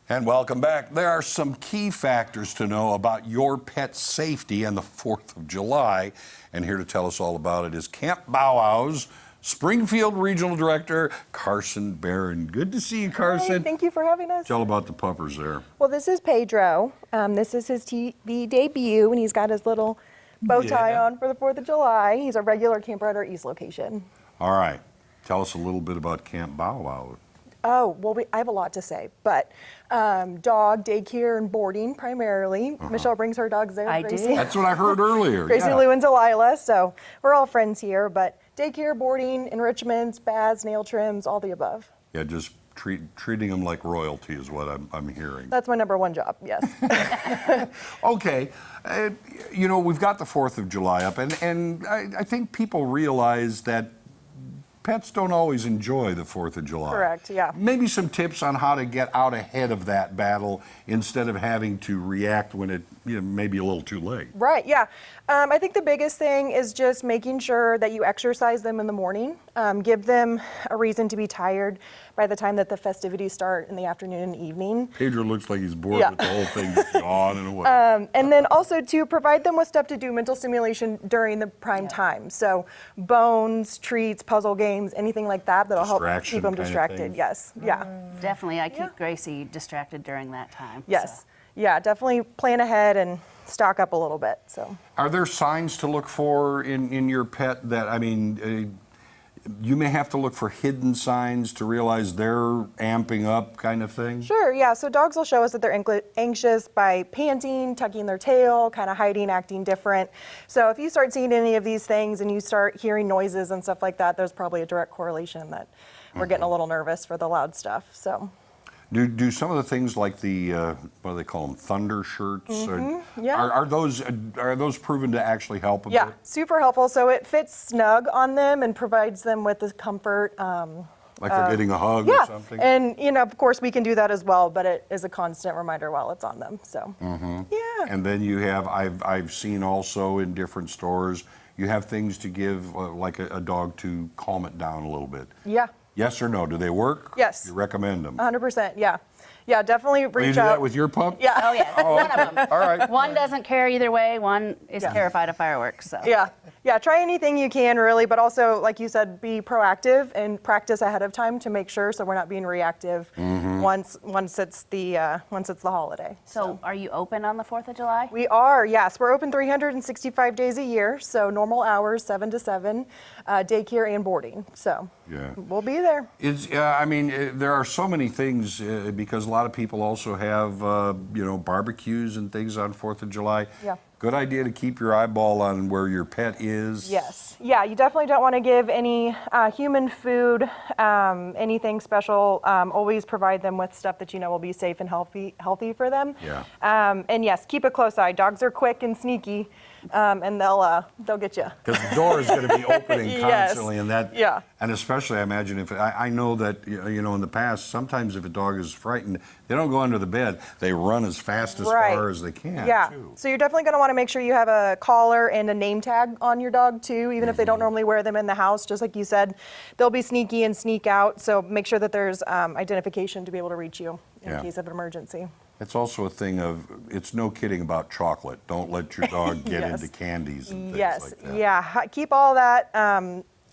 And welcome back. There are some key factors to know about your pet's safety on the 4th of July. And here to tell us all about it is Camp Bow Wow's Springfield Regional Director, Carson Barron. Good to see you, Carson. Hi, thank you for having us. Tell about the puppers there. Well, this is Pedro. This is his TV debut, and he's got his little bow tie on for the 4th of July. He's a regular camper at our East location. All right. Tell us a little bit about Camp Bow Wow. Oh, well, I have a lot to say, but dog, daycare, and boarding primarily. Michelle brings her dogs there. I Gracie. do. That's what I heard earlier. Gracie, yeah. Lou, and Delilah, so we're all friends here, but daycare, boarding, enrichments, baths, nail trims, all the above. Yeah, just treating them like royalty is what I'm hearing. That's my #1 job, yes. Okay, you know, we've got the 4th of July up, and I think people realize that pets don't always enjoy the 4th of July. Correct, yeah. Maybe some tips on how to get out ahead of that battle instead of having to react when it may be a little too late. Right, yeah. I think the biggest thing is just making sure that you exercise them in the morning. Give them a reason to be tired by the time that the festivities start in the afternoon and evening. Pedro looks like he's bored with the whole thing, just on and away. And then also to provide them with stuff to do mental stimulation during the prime time. So bones, treats, puzzle games, anything like that that'll help keep them kind of distracted. thing. Yes, yeah. Definitely, I keep Gracie distracted during that time. Yes, so. yeah, definitely plan ahead and stock up a little bit, so. Are there signs to look for in your pet that, I mean, you may have to look for hidden signs to realize they're amping up kind of thing? Sure, yeah, so dogs will show us that they're anxious by panting, tucking their tail, kind of hiding, acting different. So if you start seeing any of these things and you start hearing noises and stuff like that, there's probably a direct correlation that we're getting a little nervous for the loud stuff, so. Do some of the things like the what do they call them, thunder shirts? Yeah. Are those proven to actually help a Yeah, bit? super helpful. So it fits snug on them and provides them with the comfort. Like they're getting a hug or something? And of course we can do that as well, but it is a constant reminder while it's on them. So yeah. And then you have, I've seen also in different stores, you have things to give like a dog to calm it down a little bit. Yeah. Yes or no? Do they work? Yes. You recommend them? 100%. Yeah. Yeah. Definitely reach Will you do out. that with your pup? Yeah. Oh yeah, one of them. All right. One doesn't care either way. One is terrified of fireworks. So. Yeah. Yeah. Try anything you can, really, but also, like you said, be proactive and practice ahead of time to make sure so we're not being reactive once it's the holiday. So are you open on the 4th of July? We are, yes. We're open 365 days a year, so normal hours, 7 to 7, daycare and boarding. So we'll be there. I mean, there are so many things because a lot of people also have, barbecues and things on 4th of July. Yeah. Good idea to keep your eyeball on where your pet is. Yes. Yeah, you definitely don't want to give any human food, anything special. Always provide them with stuff that you know will be safe and healthy for them. Yeah. And yes, keep a close eye. Dogs are quick and sneaky, and they'll get you. Because the door is going to be opening Yes. constantly, and that. Yeah. And especially, I imagine if I know that in the past, sometimes if a dog is frightened, they don't go under the bed. They run as fast as far as they can. Yeah. Too. So you're definitely going to want to make sure you have a collar and a name tag on your dog too, even if they don't normally wear them in the house. Just like you said, they'll be sneaky and sneak out. So make sure that there's identification to be able to reach you in case of an emergency. It's also a thing of, it's no kidding about chocolate. Don't let your dog get into candies and things like that. Yeah. Keep all that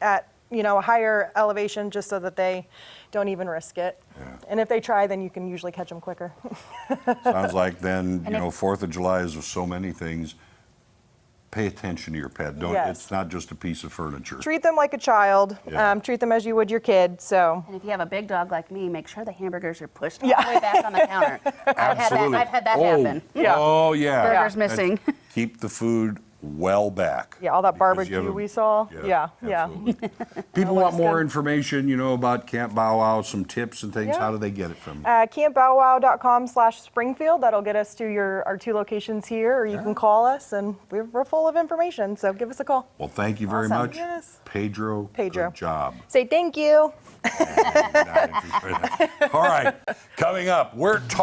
at a higher elevation just so that they don't even risk it. Yeah. And if they try, then you can usually catch them quicker. Sounds like then, 4th of July is with so many things. Pay attention to your pet. It's not just a piece of furniture. Treat them like a child. Yeah. Treat them as you would your kid. So. And if you have a big dog like me, make sure the hamburgers are pushed all the way back on the counter. Absolutely. I've had that happen. Yeah. Oh, yeah. Burgers missing. Keep the food well back. Yeah, all that because barbecue we saw. Yeah. Absolutely. People want more information, about Camp Bow Wow, some tips and things. How do they get it from you? CampBowWow.com/Springfield. That'll get us to our 2 locations here, or you can call us, and we're full of information. So give us a call. Well, thank you very much. Yes. Pedro, good job. Say thank you. All right, coming up, we're talking.